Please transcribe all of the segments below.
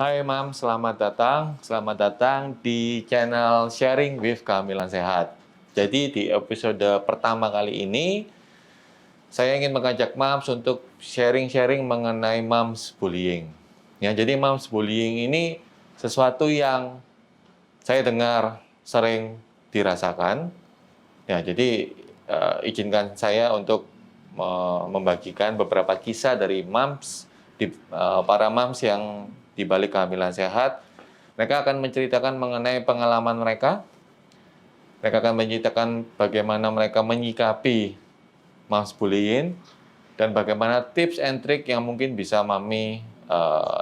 Hai Mam, selamat datang. Selamat datang di channel Sharing with Kehamilan Sehat. Jadi di episode pertama kali ini, saya ingin mengajak Mams untuk sharing-sharing mengenai Mams bullying. Ya, jadi Mams bullying ini sesuatu yang saya dengar sering dirasakan. Ya, jadi izinkan saya untuk membagikan beberapa kisah dari Mams, para Mams yang di balik kehamilan sehat. Mereka akan menceritakan mengenai pengalaman mereka. Mereka akan menceritakan bagaimana mereka menyikapi Mams bullying dan bagaimana tips and trick yang mungkin bisa Mami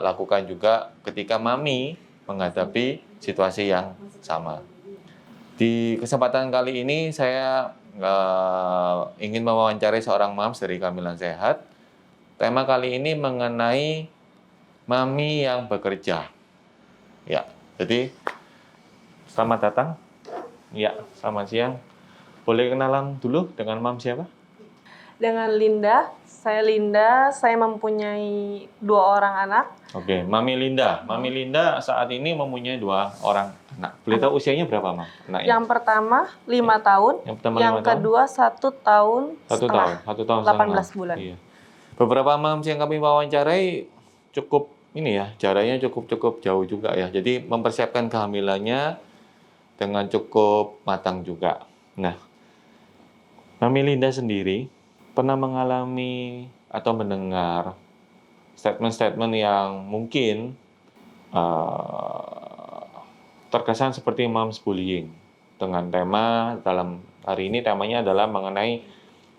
lakukan juga ketika Mami menghadapi situasi yang sama. Di kesempatan kali ini saya ingin mewawancarai seorang Mams dari Kehamilan Sehat. Tema kali ini mengenai Mami yang bekerja. Ya, jadi selamat datang. Ya, selamat siang. Boleh kenalan dulu dengan Mam siapa? Dengan Linda. Saya mempunyai 2 orang anak. Oke, Mami Linda. Mami Linda saat ini mempunyai 2 orang anak. Boleh tahu usianya berapa, Mam? Anaknya? Yang pertama 5 tahun, yang kedua 1 tahun 1 tahun, 1 tahun 18 bulan. Iya. Beberapa Mams yang kami wawancarai cukup ini ya, jaraknya cukup jauh juga ya. Jadi mempersiapkan kehamilannya dengan cukup matang juga. Nah, Mami Linda sendiri pernah mengalami atau mendengar statement-statement yang mungkin terkesan seperti Moms bullying. Dengan tema dalam hari ini temanya adalah mengenai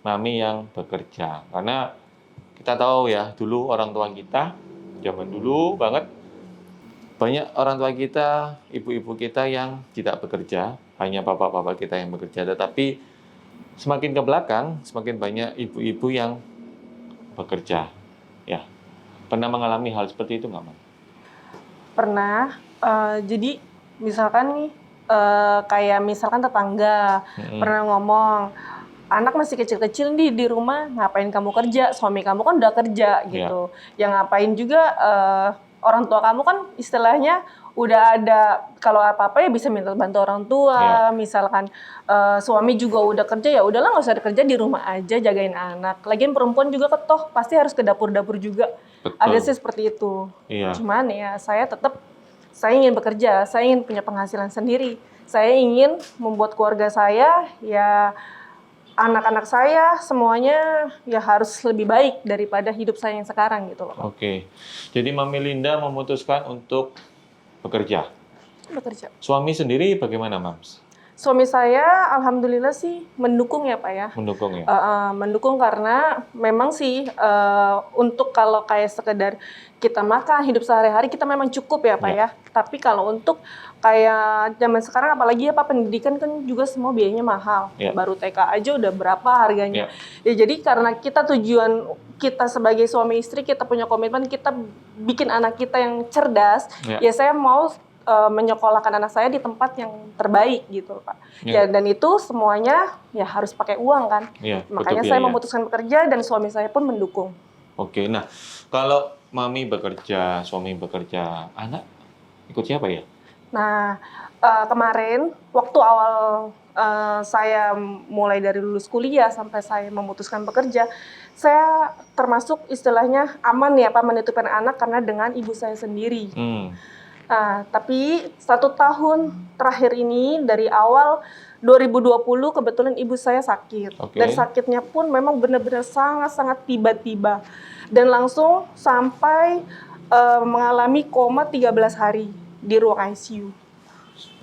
Mami yang bekerja. Karena kita tahu ya, dulu orang tua kita, zaman dulu banget, banyak orang tua kita, ibu-ibu kita yang tidak bekerja, hanya bapak-bapak kita yang bekerja. Tetapi semakin ke belakang, semakin banyak ibu-ibu yang bekerja. Ya, pernah mengalami hal seperti itu nggak, Mam? Pernah. Jadi misalkan nih, kayak misalkan tetangga pernah ngomong, anak masih kecil-kecil nih di rumah, ngapain kamu kerja? Suami kamu kan udah kerja gitu. Yang ngapain juga orang tua kamu kan istilahnya udah ada, kalau apa-apa ya bisa minta bantu orang tua. Misalkan suami juga udah kerja, ya udahlah nggak usah kerja, di rumah aja jagain anak. Lagian perempuan juga ketoh pasti harus ke dapur-dapur juga. Betul. Ada sih seperti itu. Cuman ya saya ingin bekerja, saya ingin punya penghasilan sendiri. Saya ingin membuat keluarga saya, ya anak-anak saya semuanya ya harus lebih baik daripada hidup saya yang sekarang gitu loh. Oke. Jadi Mami Linda memutuskan untuk bekerja. Suami sendiri bagaimana, Mams? Suami saya alhamdulillah sih mendukung ya, Pak ya. Mendukung ya? Mendukung karena memang sih untuk kalau kayak sekedar kita makan hidup sehari-hari kita memang cukup ya, Pak ya. Tapi kalau untuk kayak zaman sekarang apalagi ya Pak, pendidikan kan juga semua biayanya mahal. Baru TK aja udah berapa harganya. Ya jadi karena tujuan kita sebagai suami istri, kita punya komitmen, kita bikin anak kita yang cerdas. Ya saya mau menyekolahkan anak saya di tempat yang terbaik gitu, Pak. Ya dan itu semuanya ya harus pakai uang kan. Makanya saya memutuskan bekerja dan suami saya pun mendukung. Oke, nah kalau Mami bekerja, suami bekerja, anak ikut siapa ya? Nah, kemarin waktu awal saya mulai dari lulus kuliah sampai saya memutuskan bekerja, saya termasuk istilahnya aman ya Pak menitipkan anak karena dengan ibu saya sendiri. Nah, tapi 1 tahun terakhir ini dari awal 2020 kebetulan ibu saya sakit. Dan sakitnya pun memang benar-benar sangat-sangat tiba-tiba. Dan langsung sampai mengalami koma 13 hari di ruang ICU.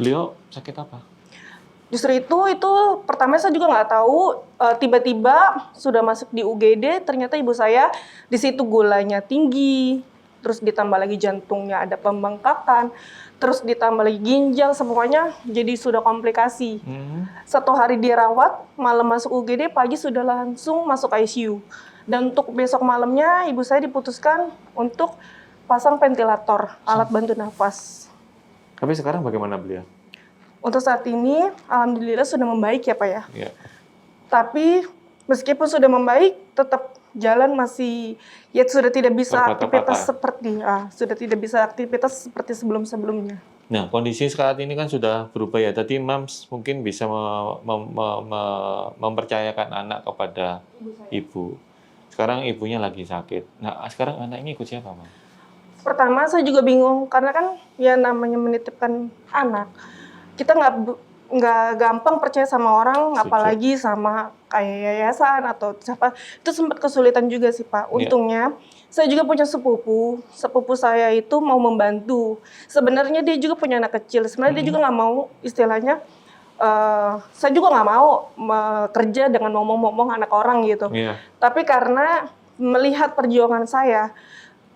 Beliau sakit apa? Justru itu pertama saya juga nggak tahu, tiba-tiba sudah masuk di UGD, ternyata ibu saya di situ gulanya tinggi, terus ditambah lagi jantungnya ada pembengkakan, terus ditambah lagi ginjal, semuanya jadi sudah komplikasi. 1 hari dirawat, malam masuk UGD, pagi sudah langsung masuk ICU. Dan untuk besok malamnya ibu saya diputuskan untuk pasang ventilator, alat bantu nafas. Tapi sekarang bagaimana beliau? Untuk saat ini, alhamdulillah sudah membaik ya Pak ya. Tapi meskipun sudah membaik, tetap jalan masih ya sudah tidak bisa aktivitas Berpatah-patah. seperti sebelum-sebelumnya. Nah, kondisi saat ini kan sudah berubah ya. Tadi Mams mungkin bisa mempercayakan anak kepada ibu. Sekarang ibunya lagi sakit. Nah, sekarang anaknya ikut siapa, Mam? Pertama saya juga bingung karena kan ya namanya menitipkan anak. Kita nggak gampang percaya sama orang, Setuju. apalagi sama kayak yayasan atau siapa. Itu sempat kesulitan juga sih Pak. Untungnya saya juga punya sepupu. Sepupu saya itu mau membantu. Sebenarnya dia juga punya anak kecil. Sebenarnya dia juga nggak mau istilahnya. Saya juga nggak mau kerja dengan ngomong-ngomong anak orang gitu. Tapi karena melihat perjuangan saya,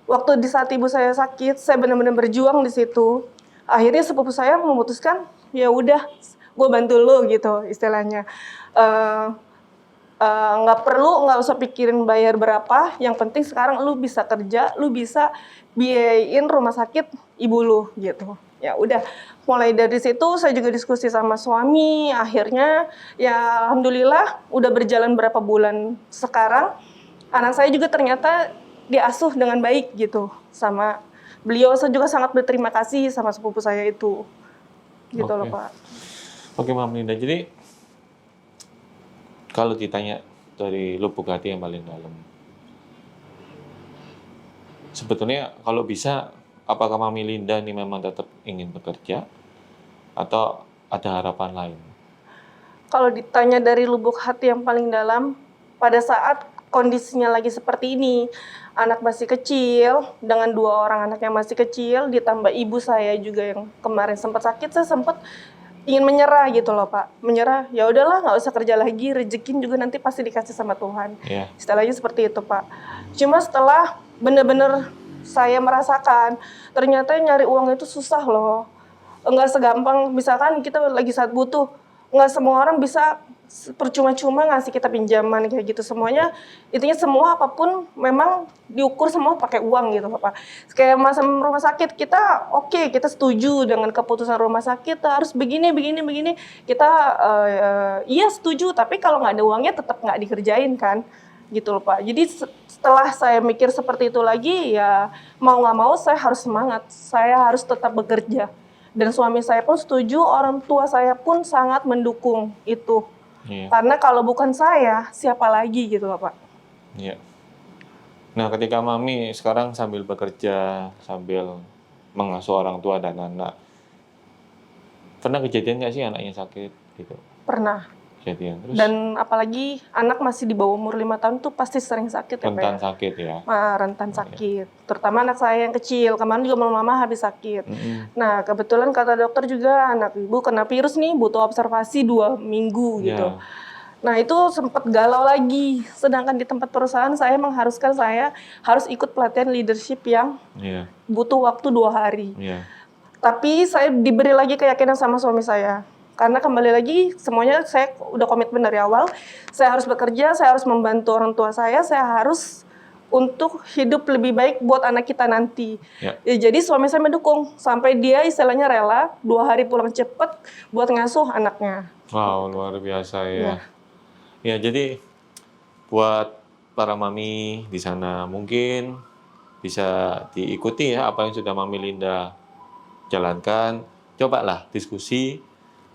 waktu di saat ibu saya sakit, saya benar-benar berjuang di situ. Akhirnya sepupu saya memutuskan, ya udah, gue bantu lo gitu istilahnya. Nggak usah pikirin bayar berapa. Yang penting sekarang lu bisa kerja, lu bisa biayain rumah sakit ibu lu gitu. Ya udah, mulai dari situ saya juga diskusi sama suami. Akhirnya ya alhamdulillah udah berjalan berapa bulan sekarang. Anak saya juga ternyata diasuh dengan baik gitu sama beliau. Saya juga sangat berterima kasih sama sepupu saya itu. Gitu loh Pak. Oke Mama Linda, jadi kalau ditanya dari lubuk hati yang paling dalam, sebetulnya kalau bisa, apakah Mami Linda ini memang tetap ingin bekerja atau ada harapan lain? Kalau ditanya dari lubuk hati yang paling dalam, pada saat kondisinya lagi seperti ini, anak masih kecil, dengan 2 orang anak yang masih kecil, ditambah ibu saya juga yang kemarin sempat sakit, saya sempat ingin menyerah gitu loh Pak. Menyerah, ya udahlah nggak usah kerja lagi, rezekin juga nanti pasti dikasih sama Tuhan. Istilahnya seperti itu Pak. Cuma setelah benar-benar saya merasakan, ternyata nyari uang itu susah loh. Nggak segampang, misalkan kita lagi saat butuh, nggak semua orang bisa percuma-cuma ngasih kita pinjaman kayak gitu. Semuanya, intinya semua apapun memang diukur semua pakai uang gitu Pak. Kayak masa rumah sakit kita kita setuju dengan keputusan rumah sakit harus begini. Kita iya setuju, tapi kalau nggak ada uangnya tetap nggak dikerjain kan gitu loh Pak. Jadi setelah saya mikir seperti itu lagi, ya mau nggak mau saya harus semangat, saya harus tetap bekerja. Dan suami saya pun setuju, orang tua saya pun sangat mendukung itu. Karena kalau bukan saya, siapa lagi gitu loh Pak. Iya. Nah, ketika Mami sekarang sambil bekerja, sambil mengasuh orang tua dan anak, pernah kejadian nggak sih anaknya sakit gitu? Pernah. Kejadian. Terus, dan apalagi anak masih di bawah umur 5 tahun tuh pasti sering sakit ya Pak. Rentan sakit ya? Rentan sakit. Terutama anak saya yang kecil, kemarin juga mama habis sakit. Nah, kebetulan kata dokter juga anak ibu kena virus nih, butuh observasi 2 minggu gitu. Nah, itu sempat galau lagi. Sedangkan di tempat perusahaan saya mengharuskan saya harus ikut pelatihan leadership yang butuh waktu 2 hari. Tapi saya diberi lagi keyakinan sama suami saya. Karena kembali lagi semuanya saya udah komitmen dari awal. Saya harus bekerja, saya harus membantu orang tua saya harus untuk hidup lebih baik buat anak kita nanti. Ya, jadi suami saya mendukung sampai dia istilahnya rela 2 hari pulang cepet buat ngasuh anaknya. Wow, luar biasa ya. Ya, jadi buat para mami di sana mungkin bisa diikuti ya apa yang sudah Mami Linda jalankan. Cobalah diskusi,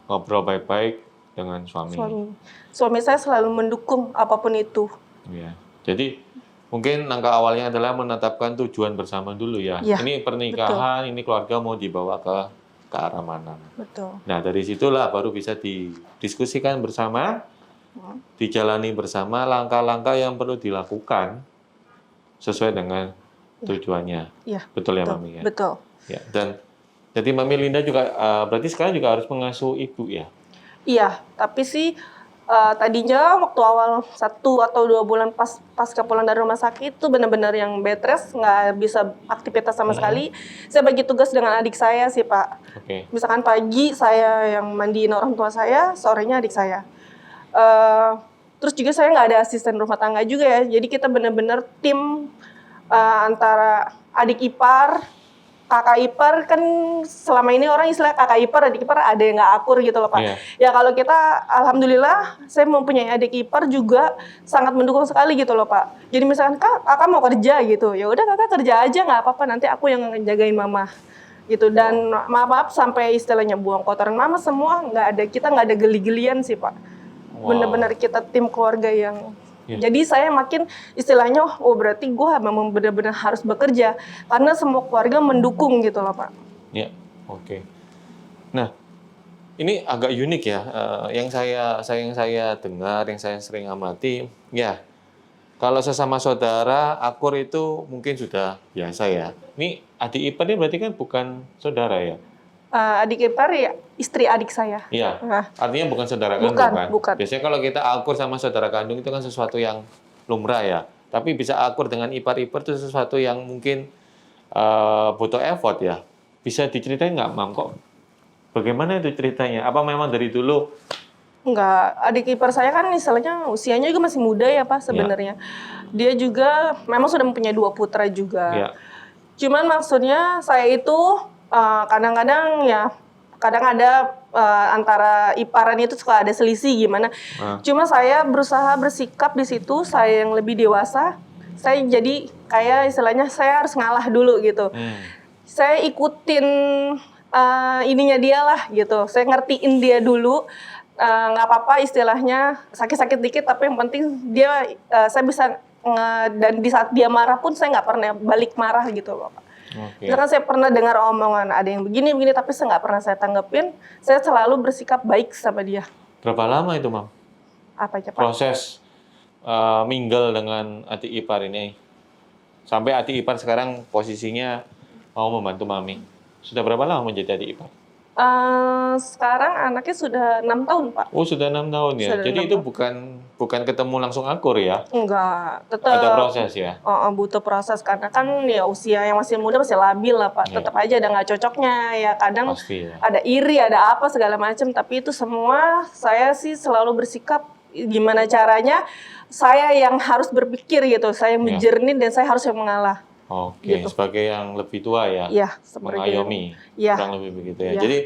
ngobrol baik-baik dengan suami. Suami saya selalu mendukung apapun itu. Ya, jadi mungkin langkah awalnya adalah menetapkan tujuan bersama dulu ya. Ini pernikahan, ini keluarga mau dibawa ke arah mana. Nah, dari situlah baru bisa didiskusikan bersama, dijalani bersama langkah-langkah yang perlu dilakukan sesuai dengan tujuannya. Betul ya Mami ya? Betul. Ya, dan jadi Mami Linda juga berarti sekarang juga harus mengasuh ibu ya? Iya, tapi sih tadinya waktu awal 1 atau 2 bulan pasca pulang dari rumah sakit itu benar-benar yang bed rest, nggak bisa aktivitas sama sekali. Saya bagi tugas dengan adik saya sih Pak. Misalkan pagi saya yang mandiin orang tua saya, sorenya adik saya. Terus juga saya nggak ada asisten rumah tangga juga ya, jadi kita benar-benar tim antara adik ipar, kakak ipar kan selama ini orang istilah kakak ipar, adik ipar ada yang nggak akur gitu loh Pak. Iya. Ya kalau kita, alhamdulillah saya mempunyai adik ipar juga sangat mendukung sekali gitu loh Pak. Jadi misalkan kakak mau kerja gitu, ya udah kakak kerja aja nggak apa-apa, nanti aku yang jagain mama gitu. Dan maaf sampai istilahnya buang kotoran mama semua nggak ada, kita nggak ada geli-gelian sih Pak. Wow. Bener-bener kita tim keluarga yang Iya. jadi saya makin istilahnya, oh berarti gue memang benar-benar harus bekerja karena semua keluarga mendukung gitu loh Pak. Ya, oke. Nah, ini agak unik ya. Yang saya dengar, yang saya sering amati, ya kalau sesama saudara akur itu mungkin sudah biasa ya. Ini adik ipar ini berarti kan bukan saudara ya? Adik ipar ya istri adik saya. Iya. Nah, Artinya bukan saudara kandung Bukan, kan? bukan. Biasanya kalau kita akur sama saudara kandung itu kan sesuatu yang lumrah ya. Tapi bisa akur dengan ipar-ipar itu sesuatu yang mungkin butuh effort ya. Bisa diceritain nggak, Mam? Kok bagaimana itu ceritanya? Apa memang dari dulu? Enggak, adik ipar saya kan istilahnya usianya juga masih muda ya Pak sebenarnya. Dia juga memang sudah mempunyai 2 putra juga. Ya. Cuman maksudnya saya itu kadang-kadang ya kadang ada antara iparan itu suka ada selisih gimana. Cuma saya berusaha bersikap di situ, saya yang lebih dewasa. Saya jadi kayak istilahnya saya harus ngalah dulu gitu. Saya ikutin ininya dia lah gitu. Saya ngertiin dia dulu. Nggak apa-apa istilahnya sakit-sakit dikit, tapi yang penting dia saya bisa dan di saat dia marah pun saya nggak pernah balik marah gitu loh Pak. Oke. Misalkan saya pernah dengar omongan ada yang begini tapi saya nggak pernah saya tanggepin, saya selalu bersikap baik sama dia. Berapa lama itu, Mam? Apa aja Pak? Proses mingle dengan adik ipar ini. Sampai adik ipar sekarang posisinya mau membantu Mami. Sudah berapa lama menjadi adik ipar? Sekarang anaknya sudah 6 tahun Pak. Oh, sudah 6 tahun ya. Sudah Jadi 6 itu bukan ketemu langsung akur ya. Enggak, tetap Ada proses ya. butuh proses karena kan ya usia yang masih muda masih labil lah Pak. Iya. Tetap aja ada nggak cocoknya ya, kadang Pasti ya. ada iri, ada apa segala macam, tapi itu semua saya sih selalu bersikap gimana caranya saya yang harus berpikir gitu, saya menjernih dan saya harus yang mengalah. Oke, Gitu. sebagai yang lebih tua ya. Iya, seperti Mengayomi. Iya. Kurang lebih begitu ya. Iya. Jadi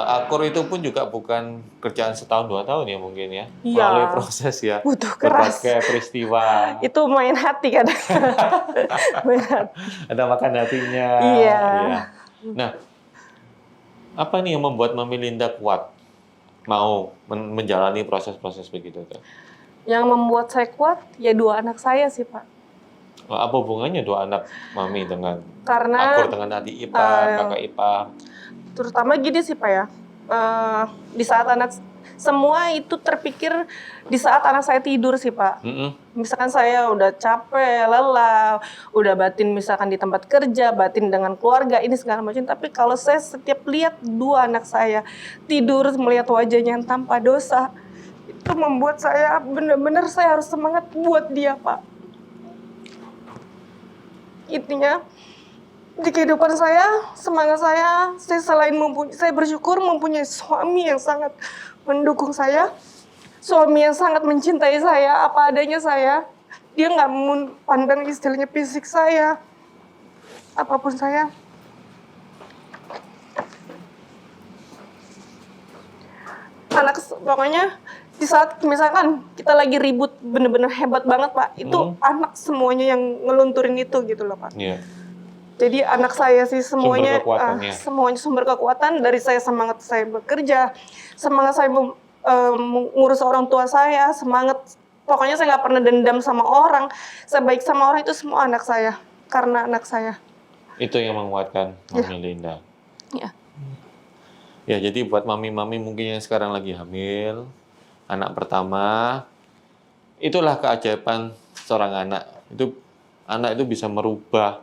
akur itu pun juga bukan kerjaan setahun 2 tahun ya mungkin ya. Iya. Melalui proses ya. Butuh keras. Berbagai peristiwa. Itu main hati kadang. Main hati. Ada makan hatinya. Iya. Nah, apa nih yang membuat Mami Linda kuat mau menjalani proses-proses begitu tuh? Yang membuat saya kuat ya 2 anak saya sih Pak. Apa hubungannya 2 anak Mami dengan Karena akur dengan adik ipar, kakak ipar? terutama gini sih Pak ya, di saat anak semua itu terpikir di saat anak saya tidur sih Pak. Misalkan saya udah capek, lelah, udah batin misalkan di tempat kerja, batin dengan keluarga, ini segala macam. Tapi kalau saya setiap lihat 2 anak saya tidur, melihat wajahnya yang tanpa dosa, itu membuat saya benar-benar saya harus semangat buat dia Pak. Intinya di kehidupan saya, semangat saya selain saya bersyukur mempunyai suami yang sangat mendukung saya, suami yang sangat mencintai saya, apa adanya saya. Dia nggak memandang istilahnya fisik saya, apapun saya. Pokoknya di saat misalkan kita lagi ribut bener-bener hebat banget Pak, itu anak semuanya yang ngelunturin itu gitu loh Pak. Iya. Jadi anak saya sih semuanya Sumber kekuatannya. semuanya sumber kekuatan dari saya, semangat saya bekerja, semangat saya mengurus orang tua saya, semangat pokoknya saya nggak pernah dendam sama orang, saya baik sama orang, itu semua anak saya karena anak saya. Itu yang menguatkan Mami Linda. Ya. Ya, jadi buat mami-mami mungkin yang sekarang lagi hamil, anak pertama, itulah keajaiban seorang anak. Anak itu bisa merubah,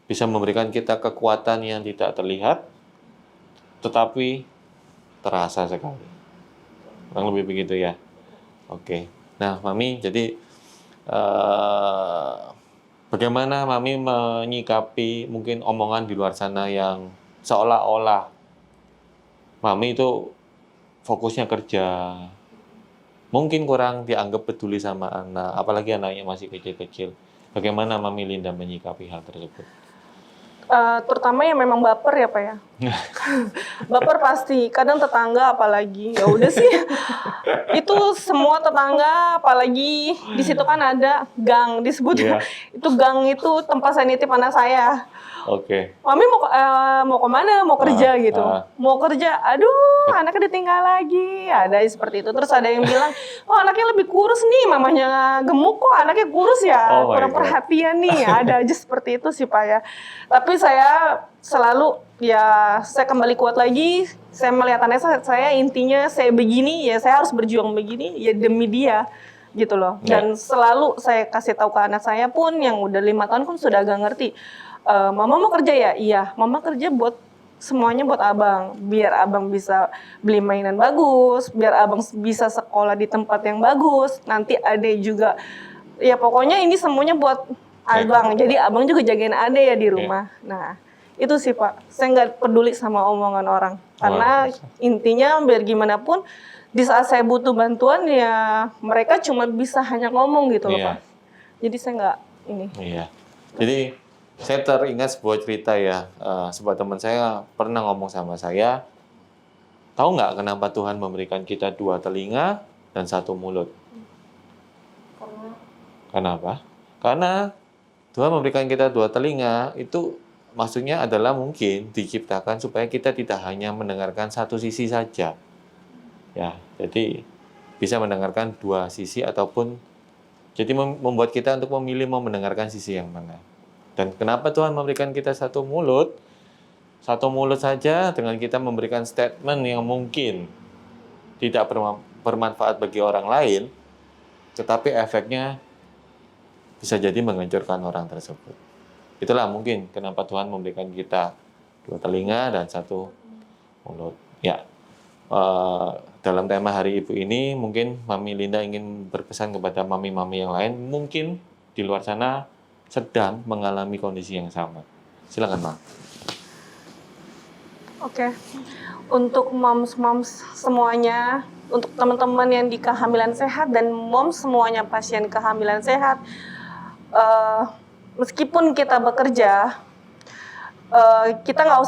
bisa memberikan kita kekuatan yang tidak terlihat, tetapi terasa sekali. Kurang lebih begitu ya. Oke. Nah, Mami, jadi bagaimana Mami menyikapi mungkin omongan di luar sana yang seolah-olah Mami itu fokusnya kerja, mungkin kurang dianggap peduli sama anak, apalagi anaknya masih kecil-kecil. Bagaimana Mami Linda menyikapi hal tersebut? Terutama yang memang baper ya Pak ya. Baper pasti, kadang tetangga apalagi. Ya udah sih. Itu semua tetangga, apalagi di situ kan ada gang disebut. Iya. Itu gang itu tempat saya nitip anak saya. Oke. Mami mau kemana? Mau kerja gitu. Mau kerja, aduh anaknya ditinggal lagi. Ada seperti itu. Terus ada yang bilang, oh anaknya lebih kurus nih, mamanya gemuk kok anaknya kurus ya. Oh my Kurang God. perhatian nih. Ada aja seperti itu sih Pak ya. Tapi saya selalu ya saya kembali kuat lagi. Saya melihat anak saya intinya saya begini ya saya harus berjuang begini ya demi dia gitu loh. Dan selalu saya kasih tahu ke anak saya pun yang udah 5 tahun pun sudah agak ngerti. Mama mau kerja ya? Iya, mama kerja buat semuanya buat abang. Biar abang bisa beli mainan bagus, biar abang bisa sekolah di tempat yang bagus. Nanti ade juga, ya pokoknya ini semuanya buat abang. Jadi abang juga jagain ade ya di rumah. Nah, itu sih Pak. Saya nggak peduli sama omongan orang. Karena intinya biar gimana pun, di saat saya butuh bantuan ya mereka cuma bisa hanya ngomong gitu loh Pak. Jadi saya nggak ini. Iya. Jadi saya teringat sebuah cerita ya, sebuah teman saya pernah ngomong sama saya, tahu nggak kenapa Tuhan memberikan kita 2 telinga dan 1 mulut? Kenapa? Karena Tuhan memberikan kita 2 telinga, itu maksudnya adalah mungkin diciptakan supaya kita tidak hanya mendengarkan satu sisi saja. Ya, jadi bisa mendengarkan 2 sisi ataupun jadi membuat kita untuk memilih mau mendengarkan sisi yang mana. Dan kenapa Tuhan memberikan kita 1 mulut? 1 mulut saja dengan kita memberikan statement yang mungkin tidak bermanfaat bagi orang lain, tetapi efeknya bisa jadi menghancurkan orang tersebut. Itulah mungkin kenapa Tuhan memberikan kita 2 telinga dan 1 mulut. Ya, dalam tema Hari Ibu ini mungkin Mami Linda ingin berpesan kepada mami-mami yang lain, mungkin di luar sana sedang mengalami kondisi yang sama. Silakan, Mam. Oke. Untuk moms-moms semuanya, untuk teman-teman yang di kehamilan sehat dan moms semuanya pasien kehamilan sehat, meskipun kita bekerja, kita nggak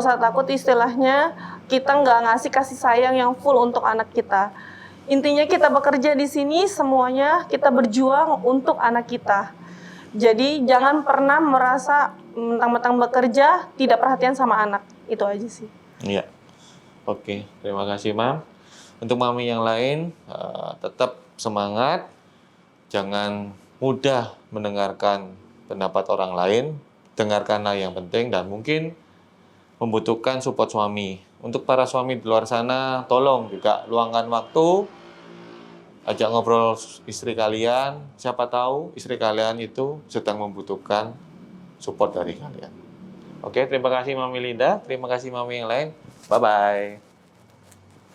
usah takut istilahnya kita nggak ngasih kasih sayang yang full untuk anak kita. Intinya kita bekerja di sini semuanya kita berjuang untuk anak kita. Jadi jangan pernah merasa mentang-mentang bekerja tidak perhatian sama anak. Itu aja sih. Iya. Oke, terima kasih, Mam. Untuk mami yang lain, tetap semangat. Jangan mudah mendengarkan pendapat orang lain. Dengarkanlah yang penting dan mungkin membutuhkan support suami. Untuk para suami di luar sana, tolong juga luangkan waktu, ajak ngobrol istri kalian. Siapa tahu istri kalian itu sedang membutuhkan support dari kalian. Oke, terima kasih Mami Linda. Terima kasih Mami yang lain. Bye-bye.